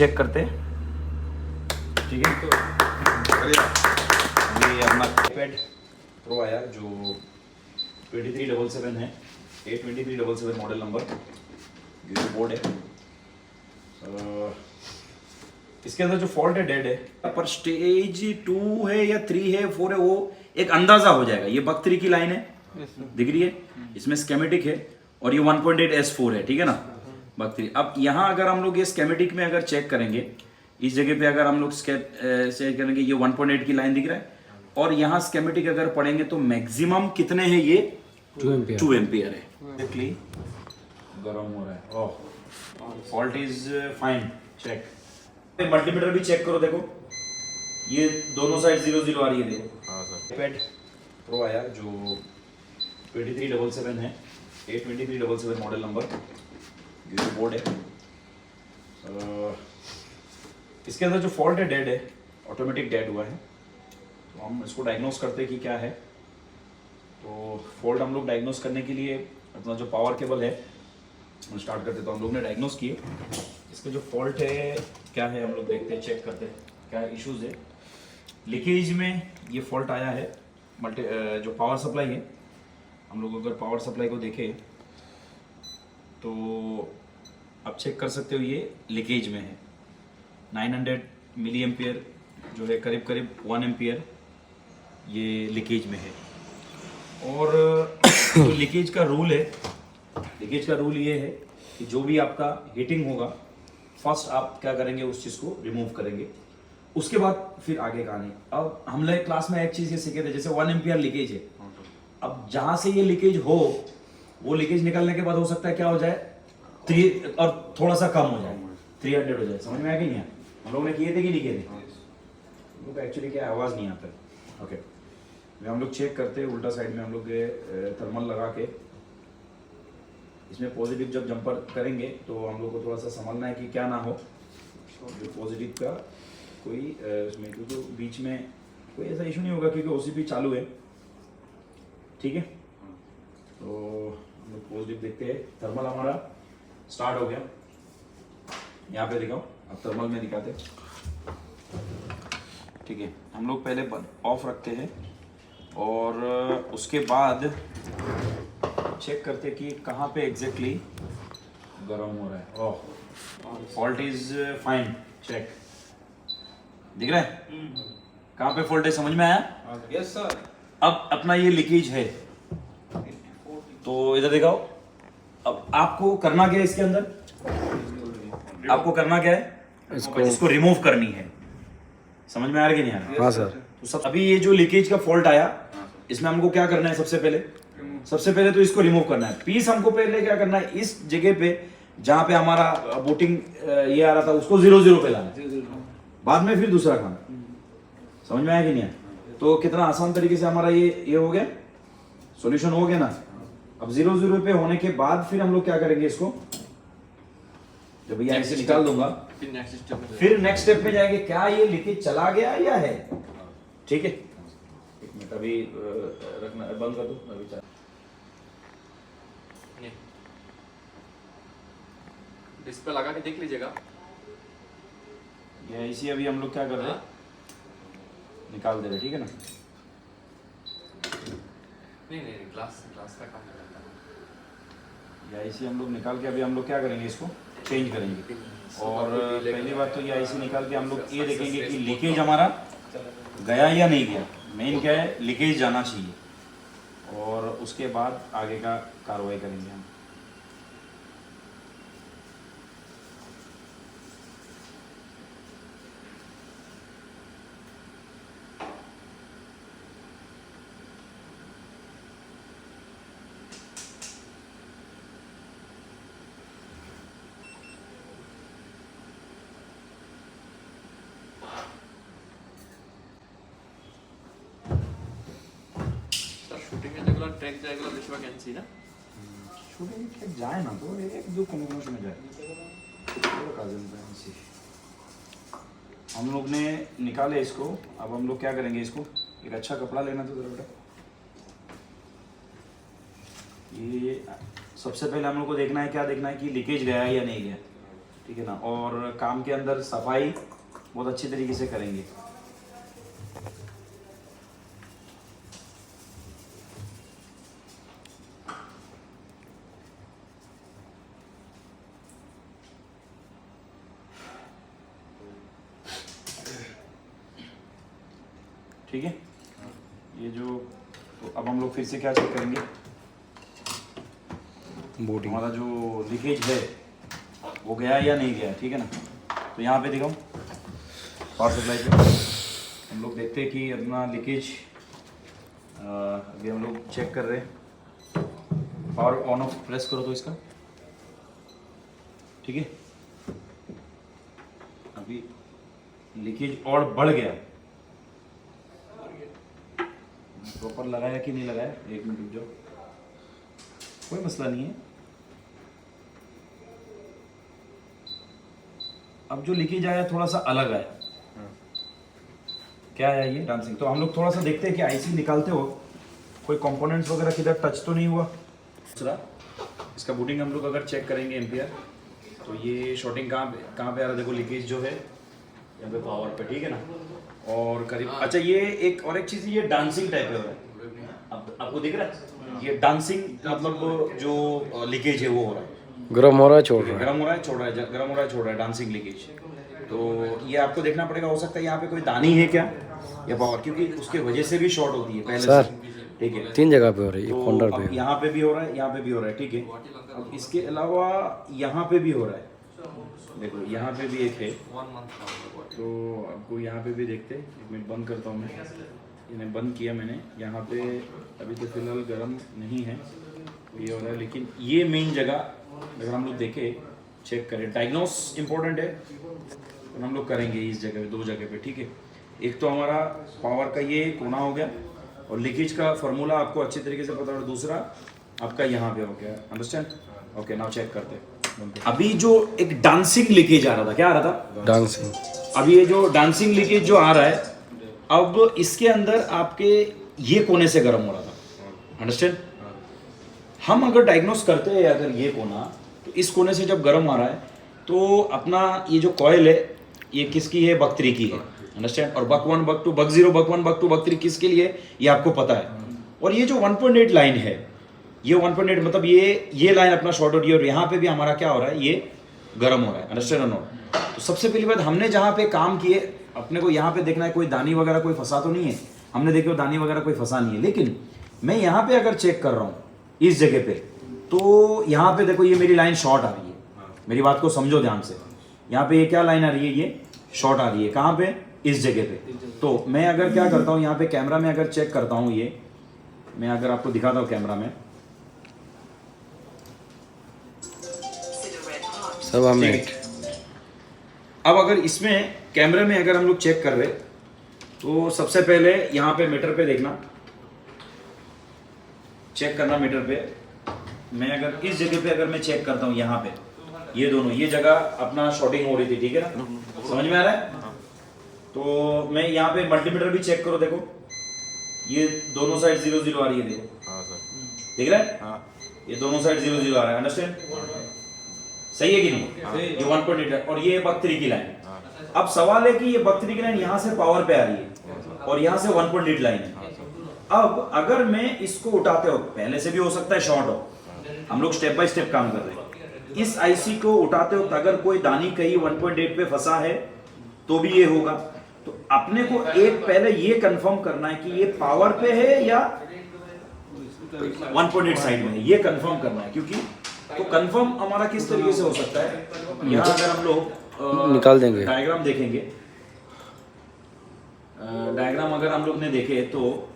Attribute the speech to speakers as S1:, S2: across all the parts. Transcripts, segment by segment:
S1: Check करते ठीक है। तो ये अपना iPad Pro आया जो 2377 है, A2377 मॉडल नंबर, ये बोर्ड है। इसके अंदर जो फॉल्ट है डेड है, पर स्टेज 2 है या 3 है 4 है वो एक अंदाजा हो जाएगा। ये बग 3 की लाइन है, दिख रही है, इसमें स्केमेटिक है और ये 1.8 S4 है, ठीक है ना, बग 3। अब यहाँ अगर हम लोग ये स्केमेटिक में अगर चेक करेंगे, इस जगह पे अगर हम लोग चेक करेंगे, ये 1.8 की लाइन दिख रहा है और यहाँ स्केमेटिक अगर पढ़ेंगे तो मैक्सिमम कितने हैं, ये 2 एम्पियर है। गर्म हो रहा है, oh fault is fine, check. Multimeter भी चेक करो, देखो ये दोनों साइड 0 आ रही है, देखो। हाँ सर, iPad Pro आया जो 2377 है, A2377 मॉडल नंबर, ये बोर्ड है। इसके अंदर जो फॉल्ट है डेड है, ऑटोमेटिक डेड हुआ है। तो हम इसको डायग्नोस करते हैं कि क्या है। तो फॉल्ट हम लोग डायग्नोस करने के लिए अपना जो पावर केबल है हम स्टार्ट करते, तो हम लोग ने डायग्नोस किए। इसका जो फॉल्ट है क्या है हम लोग देखते हैं, चेक करते हैं क्या इश्यूज है। लीकेज में ये फॉल्ट आया है, जो पावर सप्लाई है, हम लोग अगर पावर सप्लाई को देखें तो आप चेक कर सकते हो, ये लीकेज में है। 900 मिली एम्पियर जो है, करीब करीब 1 एम्पियर ये लीकेज में है। और जो लीकेज का रूल है, लीकेज का रूल ये है कि जो भी आपका हीटिंग होगा, फर्स्ट आप क्या करेंगे, उस चीज़ को रिमूव करेंगे, उसके बाद फिर आगे का नहीं। अब हम लोग क्लास में एक चीज़ ये सीखे थे, जैसे 1 एम्पियर लीकेज है। अब जहाँ से ये लीकेज हो, वो लीकेज निकलने के बाद हो सकता है क्या हो जाए, 3 और थोड़ा सा कम हो जाए, 300 हो जाए। समझ में आ गई नहीं? हम लोग ने किए थे कि नहीं किए थे? हम लोग एक्चुअली क्या आवाज़ नहीं आता है। ओके, हम लोग चेक करते हैं उल्टा साइड में, हम लोग थर्मल लगा के इसमें पॉजिटिव जब जंपर करेंगे तो हम लोग को थोड़ा सा संभालना है कि क्या ना हो, जो पॉजिटिव का कोई इसमें, क्योंकि बीच में कोई ऐसा इशू नहीं होगा क्योंकि OCP चालू है, ठीक है। तो हम लोग पॉजिटिव देखते हैं। थर्मल हमारा स्टार्ट हो गया, यहाँ पे दिखाओ, अब थर्मल में दिखाते, ठीक है। हम लोग पहले ऑफ रखते हैं और उसके बाद चेक करते कि कहाँ पे एग्जैक्टली गर्म हो रहा है। Oh fault is fine, check. दिख रहा है कहाँ पे फॉल्ट है, समझ में आया?
S2: Yes sir.
S1: अब अपना ये लीकेज है, तो इधर दिखाओ। अब आपको करना क्या है, इसके अंदर आपको करना क्या है, इसको रिमूव करनी है। समझ में आ रहा है कि नहीं आ रहा?
S3: हाँ सर।
S1: तो अभी ये जो लीकेज का फॉल्ट आया, इसमें हमको क्या करना है, सबसे पहले तो इसको रिमूव करना है। पीस हमको पहले क्या करना है, इस जगह पे जहाँ पे हमारा बूटिंग ये आ रहा था, उसको 0 पे लाना है, बाद में फिर दूसरा खाना। समझ में आया कि नहीं आया? तो कितना आसान तरीके से हमारा ये हो गया, सॉल्यूशन हो गया ना। अब 0 पे होने के बाद फिर हम लोग क्या करेंगे, इसको जब ये ऐसे निकाल दूंगा, फिर नेक्स्ट स्टेप में जाएंगे, क्या ये लीकेज चला गया या है, ठीक है। एक मिनट अभी रखना, बंद कर दो अभी।
S2: डिस्प्ले लगा के देख लीजिएगा।
S1: ये इसी अभी हम लोग क्या कर रहे हैं, निकाल दे रहे, ठीक है ना।
S2: नहीं ग्लास का काम करता है।
S1: ये आईसी हम लोग निकाल के अभी हम लोग क्या करेंगे, इसको चेंज करेंगे। और पहली बात तो ये आईसी निकाल के हम लोग ये देखेंगे कि लीकेज हमारा गया या नहीं गया। मेन क्या है, लीकेज जाना चाहिए, और उसके बाद आगे का कार्रवाई करेंगे हम।
S2: ট্র্যাক জায়গাগুলো বেশিরভাগ আনছি না,
S1: শুটিং যায় না তো, এক দু কোনো সময় যায়। हम लोग ने निकाले इसको, अब हम लोग क्या करेंगे, इसको एक अच्छा कपड़ा लेना तो जरा बेटा। ये सबसे पहले हम लोग को देखना है, क्या देखना है कि लीकेज गया है या नहीं गया। ठीक है ना, और काम के अंदर सफाई बहुत अच्छी तरीके से करेंगे। ठीक है, ये जो तो अब हम लोग फिर से क्या चेक करेंगे,
S3: बोर्डिंग
S1: हमारा जो लीकेज है वो गया या नहीं गया। ठीक है ना, तो यहाँ पे देखो पावर सप्लाई पे हम लोग देखते हैं कि अपना लीकेज अभी हम लोग चेक कर रहे हैं। पावर ऑन ऑफ प्रेस करो तो इसका, ठीक है। अभी लीकेज और बढ़ गया, प्रॉपर लगाया कि नहीं लगाया, एक मिनट रुक जाओ, कोई मसला नहीं है। अब जो लीकेज आया थोड़ा सा अलग आया, क्या है ये डांसिंग। तो हम लोग थोड़ा सा देखते हैं कि आईसी निकालते हो कोई कंपोनेंट्स वगैरह किधर टच तो नहीं हुआ। दूसरा इसका बूटिंग हम लोग अगर चेक करेंगे एम्पियर, तो ये शॉर्टिंग कहाँ पे आ रहा है, देखो लीकेज जो है यहाँ पे पावर पे, ठीक है ना। और करीब अच्छा ये एक और एक चीज़, ये डांसिंग टाइप है हो रहा है, अब आपको दिख रहा है ये डांसिंग, मतलब जो लीकेज है वो हो रहा है,
S3: गर्म हो रहा है छोड़ रहा है,
S1: गर्म हो रहा है छोड़ रहा है, गर्म हो रहा है छोड़ रहा है, डांसिंग लीकेज। तो ये आपको देखना पड़ेगा, हो सकता है यहाँ पे कोई दानी है क्या या पावर, क्योंकि उसके वजह से भी शॉर्ट होती है पहले
S3: सर,
S1: से। ठीक है,
S3: 3 जगह पे हो रही है,
S1: तो
S3: कॉर्नर
S1: अब
S3: पे।
S1: यहाँ पे भी हो रहा है, यहाँ पे भी हो रहा है, ठीक है। अब इसके अलावा यहाँ पे भी हो रहा है, देखो यहाँ पे भी एक है,
S2: 1 month
S1: तो आपको यहाँ पे भी देखते हैं। एक मिनट बंद करता हूँ मैं, इन्हें बंद किया मैंने। यहाँ पे अभी तो फिलहाल गर्म नहीं है, तो ये हो रहा है। लेकिन ये मेन जगह अगर हम लोग देखें, चेक करें, डायग्नोस इम्पोर्टेंट है, तो हम लोग करेंगे इस जगह पे, 2 जगह पे, ठीक है। एक तो हमारा पावर का ये कोना हो गया, और लीकेज का फार्मूला आपको अच्छे तरीके से पता है, और दूसरा आपका यहाँ पे हो गया, अंडरस्टैंड। ओके, नाउ चेक करते हैं। अभी जो एक डांसिंग लीकेज आ रहा था, क्या आ रहा था,
S3: डांसिंग।
S1: अब ये जो डांसिंग लीकेज जो आ रहा है, अब इसके अंदर आपके ये कोने से गर्म हो रहा था, अंडरस्टैंड। हम अगर डायग्नोस करते हैं अगर ये कोना, तो इस कोने से जब गर्म आ रहा है, तो अपना ये जो कॉइल है ये किसकी है, बक 3 की है, अंडरस्टैंड। और बक 1 बक 2 बक 0 बक 1 बक 2 बक 3 किसके लिए, ये आपको पता है। और ये जो 1.8 लाइन है, ये 1.8 मतलब ये लाइन अपना शॉर्ट हो रही है, और यहाँ पे भी हमारा क्या हो रहा है, ये गर्म हो रहा है, अंडरस्टैंड और नॉट। तो सबसे पहली बात, हमने जहाँ पे काम किए, अपने को यहाँ पे देखना है कोई दानी वगैरह कोई फंसा तो नहीं है। हमने देखो दानी वगैरह कोई फंसा नहीं है, लेकिन मैं यहाँ पे अगर चेक कर रहा हूँ इस जगह पे, तो यहाँ पे देखो ये मेरी लाइन शॉर्ट आ रही है, मेरी बात को समझो ध्यान से। यहाँ पे ये क्या लाइन आ रही है, ये शॉर्ट आ रही है, कहाँ पे, इस जगह पे। तो मैं अगर क्या करता हूँ, यहाँ पे कैमरा में अगर चेक करता हूँ, ये मैं अगर आपको दिखाता हूँ कैमरा में,
S3: सब हमें।
S1: अब अगर इसमें कैमरे में अगर हम लोग चेक कर रहे, तो सबसे पहले यहाँ पे मीटर पे देखना, चेक करना मीटर पे। मैं अगर इस जगह पे अगर मैं चेक करता हूँ, यहाँ पे ये दोनों ये जगह अपना शॉर्टिंग हो रही थी, ठीक है ना, समझ में आ रहा है। तो मैं यहाँ पे मल्टीमीटर भी चेक करो, देखो ये दोनों साइड 0 0 आ रही है, देखो दिख रहा है, ये दोनों साइड 0 0 आ रहा है, अंडरस्टैंड, सही है कि नहीं। ये 1.8 है, और ये बक 3 की लाइन। अब सवाल है कि ये बक 3 की लाइन यहाँ से पावर पे आ रही है, और यहाँ से 1.8 लाइन है। अब अगर मैं इसको उठाते हो, पहले से भी हो सकता है शॉर्ट हो, हम लोग स्टेप बाय स्टेप काम कर रहे हैं। इस आईसी को उठाते हो, अगर कोई दानी कहीं 1.8 पे फंसा है तो भी ये होगा। तो अपने को एक पहले ये कंफर्म करना है कि ये पावर पे है या 1.8 साइड में है, ये कंफर्म करना है। क्योंकि तो कंफर्म हमारा किस तरीके से हो सकता है, यहाँ अगर हम लोग
S3: निकाल देंगे,
S1: डायग्राम देखेंगे, डायग्राम अगर हम लोग ने देखे, तो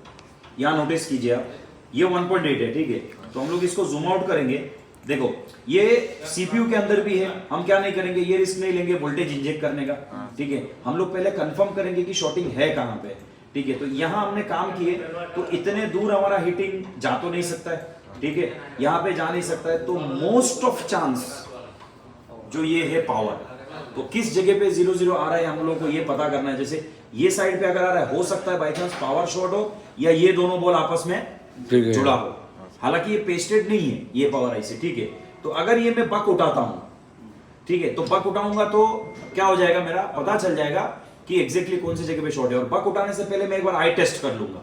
S1: यहाँ नोटिस कीजिए आप, ये 1.8 है, ठीक है। तो हम लोग इसको जूम आउट करेंगे, देखो ये सीपीयू के अंदर भी है। हम क्या नहीं करेंगे, ये रिस्क नहीं लेंगे वोल्टेज इंजेक्ट करने का, ठीक है। हम लोग पहले कंफर्म करेंगे कि शॉर्टिंग है कहाँ पे, ठीक है। तो यहाँ हमने काम किए, तो इतने दूर हमारा हीटिंग जा तो नहीं सकता है, ठीक है, यहाँ पे जा नहीं सकता है। तो मोस्ट ऑफ चांस जो ये है पावर, तो किस जगह पे 0 0 आ रहा है हम लोग को ये पता करना है। जैसे ये साइड पे अगर आ रहा है, हो सकता है बाई चांस पावर शॉर्ट हो, या ये दोनों बॉल आपस में जुड़ा हो। हालांकि ये पेस्टेड नहीं है ये पावर आईसी, ठीक है। तो अगर ये मैं बक उठाता हूं, ठीक है, तो बक उठाऊंगा तो क्या हो जाएगा, मेरा पता चल जाएगा कि एग्जैक्टली कौन सी जगह पे शॉर्ट है। और बक उठाने से पहले मैं एक बार आई टेस्ट कर लूंगा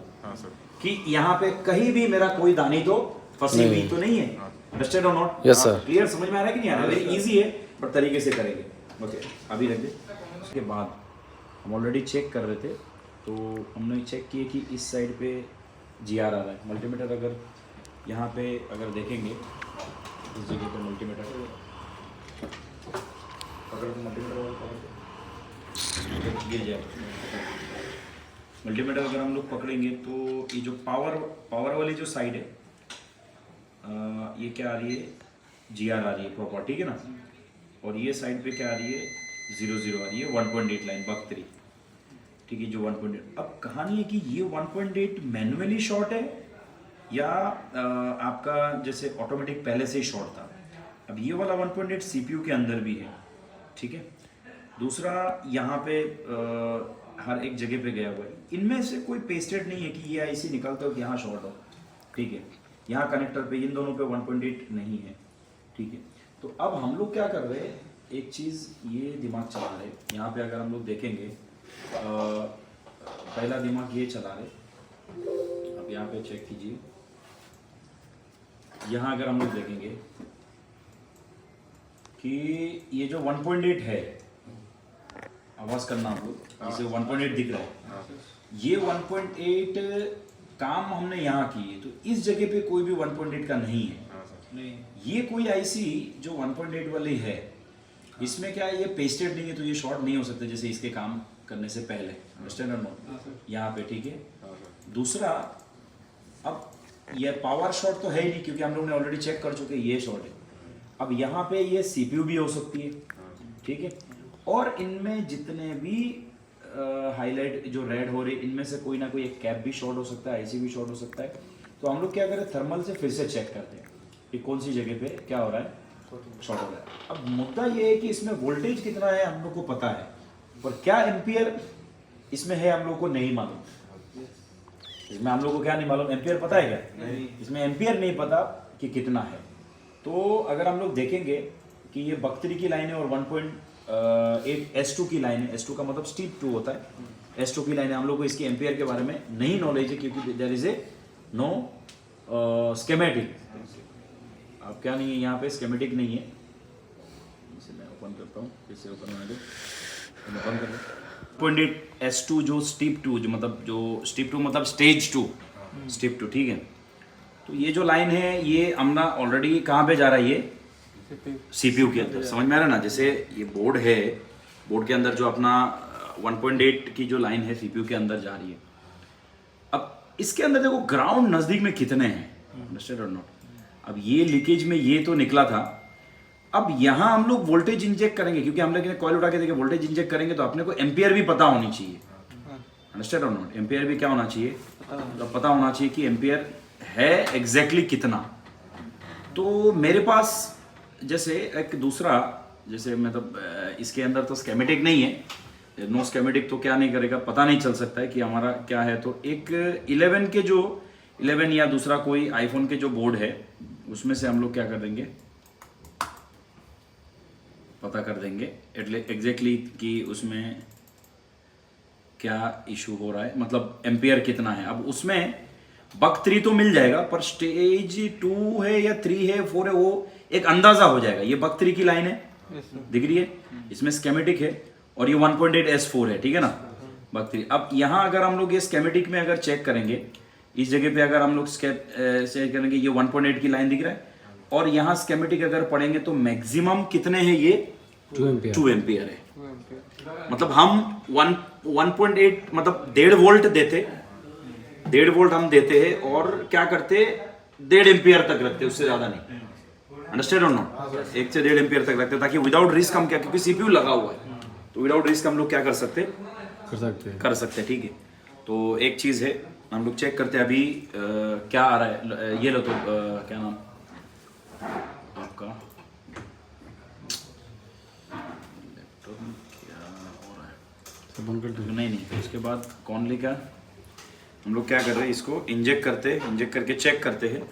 S1: कि यहाँ पे कहीं भी मेरा कोई दानी तो फंसी हुई तो नहीं है। अंडरस्टैंड और नॉट?
S3: Yes, sir.
S1: क्लियर, समझ में आ रहा है कि नहीं आ रहा है? वेरी इजी है, पर तरीके से करेंगे। ओके, अभी रख दे। उसके बाद हम ऑलरेडी चेक कर रहे थे, तो हमने चेक किए कि इस साइड पे GR आ रहा है। मल्टीमीटर अगर यहाँ पे अगर देखेंगे, इस जगह पे मल्टीमीटर अगर मल्टीमीटर गिर जाए, मल्टीमीटर अगर हम लोग पकड़ेंगे तो ये जो पावर वाली जो साइड है, ये क्या आ रही है, GR आ रही है प्रॉपर, ठीक है ना। और ये साइड पे क्या आ रही है, 0 आ रही है, 1.8 लाइन बक 3, ठीक है, जो 1.8। अब कहानी है कि ये 1.8 मैनुअली शॉर्ट है या आपका जैसे ऑटोमेटिक पहले से ही शॉर्ट था। अब ये वाला 1.8 CPU के अंदर भी है, ठीक है। दूसरा यहाँ पे हर एक जगह पे गया हुआ है, इनमें से कोई पेस्टेड नहीं है कि ये IC निकलता हो कि यहाँ शॉर्ट हो, ठीक है। यहाँ कनेक्टर पे इन दोनों पे 1.8 नहीं है, ठीक है। तो अब हम लोग क्या कर रहे हैं, एक चीज़ ये दिमाग चला रहे हैं। यहाँ पे अगर हम लोग देखेंगे, पहला दिमाग ये चला रहे। अब यहाँ पे चेक कीजिए, यहाँ अगर हम लोग देखेंगे कि ये जो 1.8 है, आवाज़ करना आप लोग, जिसे 1.8 दिख रहा है, ये 1.8 काम हमने यहाँ किए, तो इस जगह पे कोई भी 1.8 का नहीं है। ये कोई IC जो 1.8 वाली है, इसमें क्या है, ये पेस्टेड नहीं है, तो ये शॉर्ट नहीं हो सकते जैसे इसके काम करने से पहले। अंडरस्टैंड और नॉट? यहाँ पे, ठीक है। दूसरा, अब ये पावर शॉर्ट तो है ही नहीं, क्योंकि हम लोग ने ऑलरेडी चेक कर चुके ये शॉर्ट है। अब यहाँ पे ये CPU भी हो सकती है, ठीक है। और इनमें जितने भी हाईलाइट जो रेड हो रही, इनमें से कोई ना कोई एक कैप भी शॉर्ट हो सकता है, IC भी शॉर्ट हो सकता है। तो हम लोग क्या करें, थर्मल से फिर से चेक करते हैं कि कौन सी जगह पे क्या हो रहा है, शॉर्ट हो रहा है। अब मुद्दा ये है कि इसमें वोल्टेज कितना है हम लोग को पता है, पर क्या एम्पियर इसमें है हम लोग को नहीं मालूम। इसमें हम लोग को क्या नहीं मालूम, एम्पियर पता है क्या? इसमें एम्पियर नहीं पता कि कितना है। तो अगर हम लोग देखेंगे कि ये बक3 की लाइन है और 1.8 S2 की लाइन है, S2 का मतलब स्टीप 2 होता है, S2 की लाइन है। हम लोग को इसके एम्पियर के बारे में नहीं नॉलेज है, क्योंकि there is a no schematic. अब क्या नहीं है, यहाँ पे स्केमेटिक नहीं है। इसे मैं ओपन करता हूँ, इसे ओपन होने दो, ओपन कर लो। 0.8 S2 जो स्टीप 2, जो स्टीप 2 मतलब स्टेज 2, स्टीप 2, ठीक है। तो ये जो लाइन है, ये हमने ऑलरेडी कहाँ पे जा रहा है, ये CPU के अंदर। समझ में आ रहा है ना? जैसे ये बोर्ड है, बोर्ड के अंदर जो अपना 1.8 की जो लाइन है CPU के अंदर जा रही है। अब इसके अंदर देखो ग्राउंड नजदीक में कितने हैं, अंडरस्टैंड और नॉट? अब ये लीकेज में ये तो निकला था। अब यहाँ हम लोग वोल्टेज इंजेक्ट करेंगे, क्योंकि हम लोग कॉइल उठा के देखे वोल्टेज इंजेक्ट करेंगे तो अपने को एम्पियर भी पता होनी चाहिए, अंडरस्टैंड और नॉट? एम्पियर भी क्या होना चाहिए, मतलब पता होना चाहिए कि एम्पियर है एग्जैक्टली कितना। तो मेरे पास जैसे एक दूसरा, जैसे मतलब इसके अंदर तो स्केमेटिक नहीं है, नो स्केमेटिक तो क्या नहीं करेगा, पता नहीं चल सकता है कि हमारा क्या है। तो एक 11 के जो 11 या दूसरा कोई आईफोन के जो बोर्ड है, उसमें से हम लोग क्या कर देंगे, पता कर देंगे एग्जैक्टली कि उसमें क्या इशू हो रहा है, मतलब एम्पियर कितना है। अब उसमें बक3 तो मिल जाएगा, पर स्टेज 2 है या 3 है, 4 है, वो एक अंदाजा हो जाएगा। ये बक3 की लाइन है, दिख रही है, इसमें स्केमेटिक है, और ये 1.8 S4 है, ठीक है ना, बक3। अब यहाँ अगर हम लोग ये स्केमेटिक में अगर चेक करेंगे, इस जगह पे अगर हम लोग चेक करेंगे, ये 1.8 की लाइन दिख रहा है, और यहाँ स्केमेटिक अगर पढ़ेंगे तो मैक्सिमम कितने हैं, ये 2 एम्पियर है। मतलब हम 1.8 मतलब 1.5 वोल्ट देते, 1.5 वोल्ट हम देते हैं, और क्या करते, 1.5 एम्पियर तक रखते, उससे ज्यादा नहीं। अंडरस्टैंड और नॉट? 1 से 1.5 एम्पियर तक रखते, ताकि विदाउट रिस्क हम क्या, क्योंकि CPU लगा हुआ है, तो विदाउट रिस्क हम लोग क्या कर सकते, कर सकते, ठीक है। तो एक चीज है, हम लोग चेक करते हैं अभी क्या आ रहा है। ये लो, तो क्या नाम आपका, लैपटॉप में क्या हो रहा है, नहीं, तो उसके बाद कौन लेगा, हम लोग क्या कर रहे हैं, इसको इंजेक्ट करते, इंजेक्ट करके चेक करते हैं।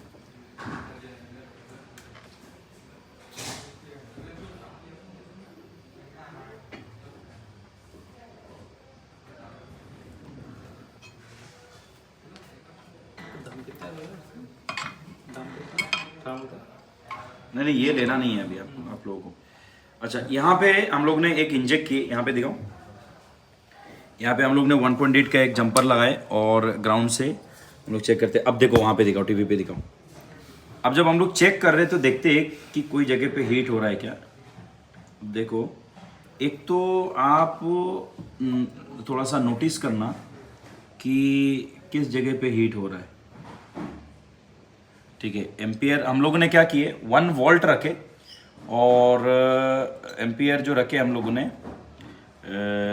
S2: काम था।
S1: नहीं नहीं, ये लेना नहीं है अभी आप लोगों को। अच्छा, यहाँ पे हम लोग ने एक इंजेक्ट किए, यहाँ पे दिखाओ, यहाँ पे हम लोग ने 1.8 का एक जंपर लगाए और ग्राउंड से हम लोग चेक करते। अब देखो वहाँ पे दिखाओ, टीवी पे दिखाओ। अब जब हम लोग चेक कर रहे तो देखते हैं कि कोई जगह पे हीट हो रहा है क्या। देखो, एक तो आप थोड़ा सा नोटिस करना कि किस जगह पे हीट हो रहा है। ठीक है, एम्पियर हम लोगों ने क्या किए, 1 वोल्ट रखे और एम्पियर जो रखे हम लोगों ने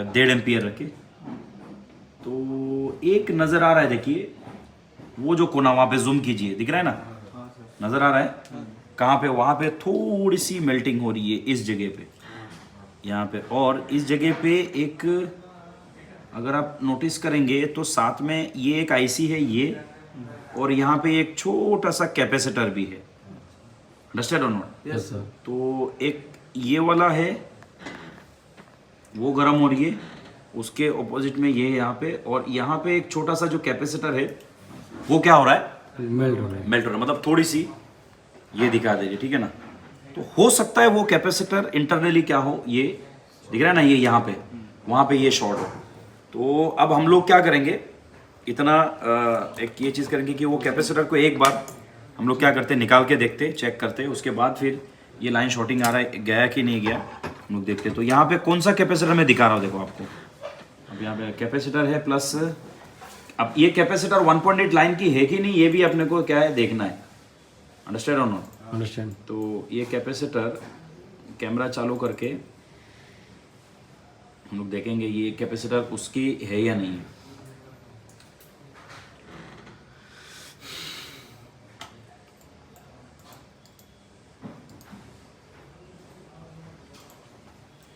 S1: 1.5 एम्पियर रखे। तो एक नज़र आ रहा है, देखिए वो जो कोना, वहाँ पे जूम कीजिए, दिख रहा है ना, नज़र आ रहा है कहाँ पे, वहाँ पे थोड़ी सी मेल्टिंग हो रही है इस जगह पे, यहाँ पे। और इस जगह पे एक, अगर आप नोटिस करेंगे तो साथ में ये एक आईसी है ये, और यहाँ पे एक छोटा सा कैपेसिटर भी है। अंडरस्टैंड और नॉट?
S3: Yes sir.
S1: तो एक ये वाला है, वो गर्म हो रही है, उसके ऑपोजिट में ये है यहाँ पे, और यहाँ पे एक छोटा सा जो कैपेसिटर है वो क्या हो रहा है,
S3: मेल्ट हो रहा है।
S1: मेल्ट हो रहा है, मतलब थोड़ी सी ये दिखा दीजिए, ठीक है ना। तो हो सकता है वो कैपेसिटर इंटरनली क्या हो, ये दिख रहा है ना, ये यहाँ पे, वहाँ पे ये शॉर्ट हो। तो अब हम लोग क्या करेंगे, इतना एक ये चीज़ करेंगे कि वो कैपेसिटर को एक बार हम लोग क्या करते हैं, निकाल के देखते, चेक करते, उसके बाद फिर ये लाइन शॉर्टिंग आ रहा है, गया कि नहीं गया हम लोग देखते। तो यहाँ पे कौन सा कैपेसिटर मैं दिखा रहा हूँ, देखो आपको, अब यहाँ पे कैपेसिटर है प्लस, अब ये कैपेसिटर 1.8 लाइन की है कि नहीं, ये भी अपने को क्या है देखना है। अंडरस्टैंड और नॉट?
S3: अंडरस्टैंड।
S1: तो ये कैपेसिटर, कैमरा चालू करके हम लोग देखेंगे ये कैपेसिटर उसकी है या नहीं है।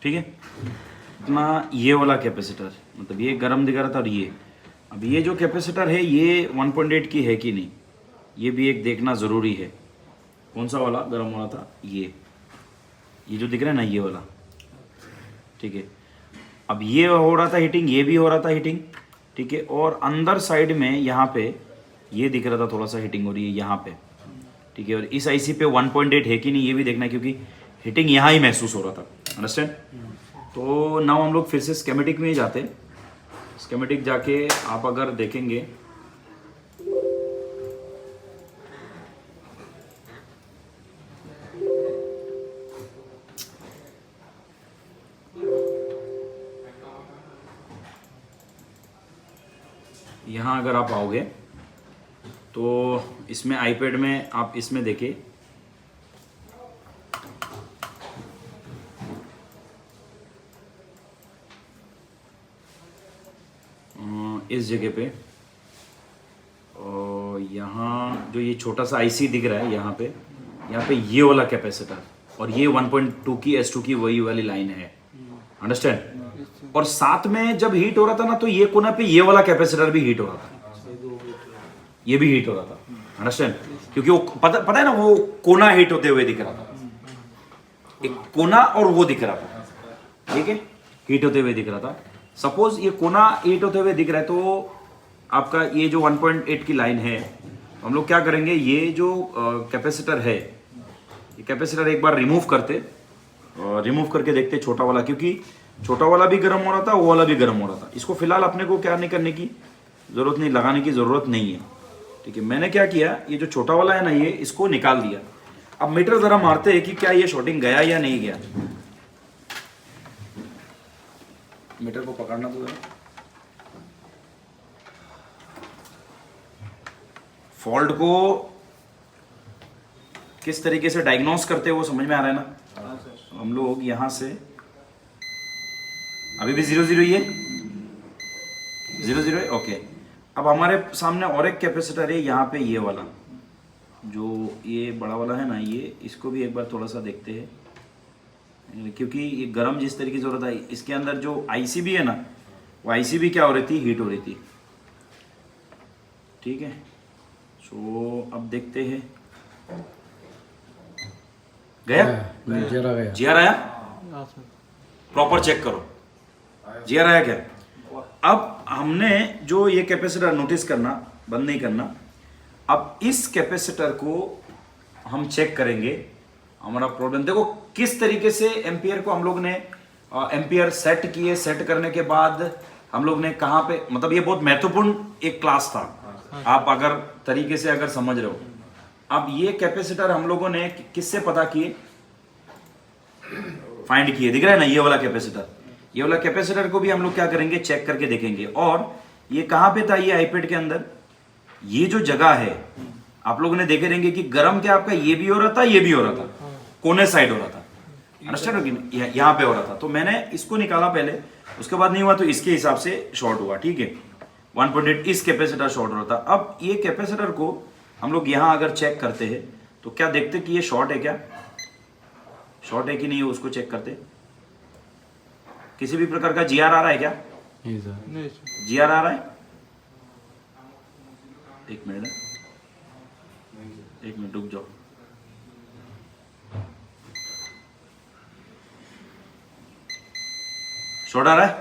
S1: ठीक है, इतना ये वाला कैपेसिटर, मतलब ये गर्म दिखा रहा था, और ये अब ये जो कैपेसिटर है ये 1.8 की है कि नहीं, ये भी एक देखना ज़रूरी है। कौन सा वाला गर्म हो रहा था, ये जो दिख रहा है ना, ये वाला, ठीक है। अब ये हो रहा था हीटिंग, ये भी हो रहा था हीटिंग, ठीक है। और अंदर साइड में यहाँ पे ये दिख रहा था थोड़ा सा हीटिंग हो रही है यहाँ पे, ठीक है। और इस आईसी पे 1.8 है कि नहीं ये भी देखना है, क्योंकि हीटिंग यहाँ ही महसूस हो रहा था। अंडरस्टैंड? तो नाउ हम लोग फिर से स्केमेटिक में ही जाते हैं। स्केमेटिक जाके आप अगर देखेंगे, यहाँ अगर आप आओगे तो इसमें आईपैड में आप इसमें देखिए, इस जगह पे, और यहाँ जो ये छोटा सा आईसी दिख रहा है यहाँ पे ये वाला कैपेसिटर, और ये 1.2 की S2 की वही वाली लाइन है। अंडरस्टैंड? और साथ में जब हीट हो रहा था ना, तो ये कोना पे ये वाला कैपेसिटर भी हीट हो रहा था, ये भी हीट हो रहा था। अंडरस्टैंड? क्योंकि वो पता है ना, वो कोना हीट होते हुए दिख रहा था, एक कोना और वो दिख रहा था, ठीक है, हीट होते हुए दिख रहा था। सपोज ये कोना हीट होते हुए दिख रहा है, तो आपका ये जो 1.8 की लाइन है, हम लोग क्या करेंगे, ये जो कैपेसिटर है, ये कैपेसिटर एक बार रिमूव करके देखते छोटा वाला, क्योंकि छोटा वाला भी गर्म हो रहा था, वो वाला भी गर्म हो रहा था। इसको फिलहाल अपने को क्या नहीं करने की ज़रूरत नहीं, लगाने की ज़रूरत नहीं है, ठीक है। मैंने क्या किया, ये जो छोटा वाला है ना, ये इसको निकाल दिया। अब मीटर ज़रा मारते हैं कि क्या ये शॉर्टिंग गया या नहीं गया। मीटर को पकड़ना तो जरा, फॉल्ट को किस तरीके से डायग्नोस करते हैं वो समझ में आ रहा है ना। हम लोग यहाँ से अभी भी 0 0 ही है, 0 0 है, ओके। अब हमारे सामने और एक कैपेसिटर है यहाँ पे, ये वाला जो ये बड़ा वाला है ना, ये इसको भी एक बार थोड़ा सा देखते हैं, क्योंकि ये गर्म जिस तरीके से हो रहा था, इसके अंदर जो आईसी भी है ना, वो आईसी भी क्या हो रही थी, हीट हो रही थी, ठीक है। सो अब देखते हैं, गया जीआर आया, प्रॉपर चेक करो जीआर आया क्या। अब हमने जो ये कैपेसिटर नोटिस करना, बंद नहीं करना। अब इस कैपेसिटर को हम चेक करेंगे हमारा प्रॉब्लम। देखो किस तरीके से एम्पियर को हम लोग ने एम्पियर सेट किए, सेट करने के बाद हम लोग ने कहाँ पे, मतलब ये बहुत महत्वपूर्ण एक क्लास था, आप अगर तरीके से अगर समझ रहे हो। अब ये कैपेसिटर हम लोगों ने किससे पता किए, फाइंड किए, दिख रहा है ना ये वाला कैपेसिटर। ये वाला कैपेसिटर को भी हम लोग क्या करेंगे, चेक करके देखेंगे। और ये कहाँ पे था, ये आईपैड के अंदर, ये जो जगह है आप लोगों ने देखे रहेंगे कि गर्म क्या आपका ये भी हो रहा था, ये भी हो रहा था, कोने साइड हो रहा था, अंडरस्टैंड हो कि यहाँ पे हो रहा था। तो मैंने इसको निकाला पहले, उसके बाद नहीं हुआ तो इसके हिसाब से शॉर्ट हुआ, ठीक है। 1.8 इस कैपेसिटर शॉर्ट हो रहा था। अब ये कैपेसिटर को हम लोग यहाँ अगर चेक करते हैं तो क्या देखते कि ये शॉर्ट है, क्या शॉर्ट है कि नहीं है, उसको चेक करते। किसी भी प्रकार का जीआर आ रहा है क्या,
S3: नहीं सर।
S1: जीआर आ रहा है, एक मिनट रुक जाओ। शॉर्ट आ रहा है,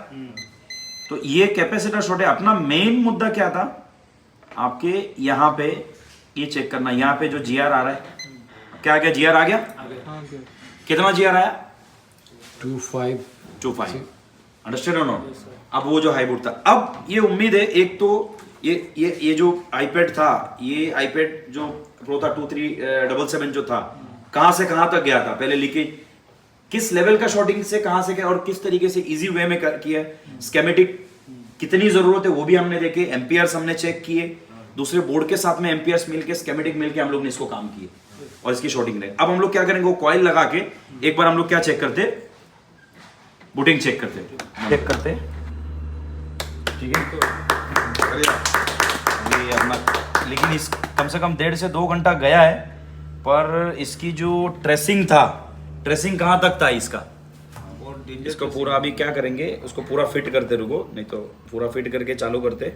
S1: तो ये कैपेसिटर शॉर्ट है। अपना मेन मुद्दा क्या था, आपके यहां पे ये चेक करना, यहां पे जो जीआर आ रहा है, क्या आ गया, जीआर आ गया, कितना जीआर आया,
S3: 25
S1: अंडरस्टैंड और नॉट। अब वो जो हाईबुट था, अब ये उम्मीद है, एक तो ये जो आईपैड था, ये आईपैड जो प्रो था 2377 जो था, कहां से कहां तक गया था, पहले लीकेज किस लेवल का शॉर्टिंग से कहां से क्या, और किस तरीके से इजी वे में किया, स्केमेटिक कितनी जरूरत है वो भी हमने देखे, एम्पियर्स हमने चेक किए, दूसरे बोर्ड के साथ में एम्पियर्स मिलके, स्केमेटिक मिलके हम लोग ने इसको काम किए और इसकी शॉर्टिंग रहे। अब हम लोग क्या करेंगे, वो कॉइल लगा के एक बार हम लोग क्या चेक करते, बूटिंग चेक करते, ठीक है। ये अपना, लेकिन इस कम से कम 1.5 से 2 घंटा गया है, पर इसकी जो ट्रेसिंग था, ट्रेसिंग कहाँ तक था इसका, इसको पूरा अभी क्या करेंगे, उसको पूरा फिट करते, रुको नहीं तो पूरा फिट करके चालू करते।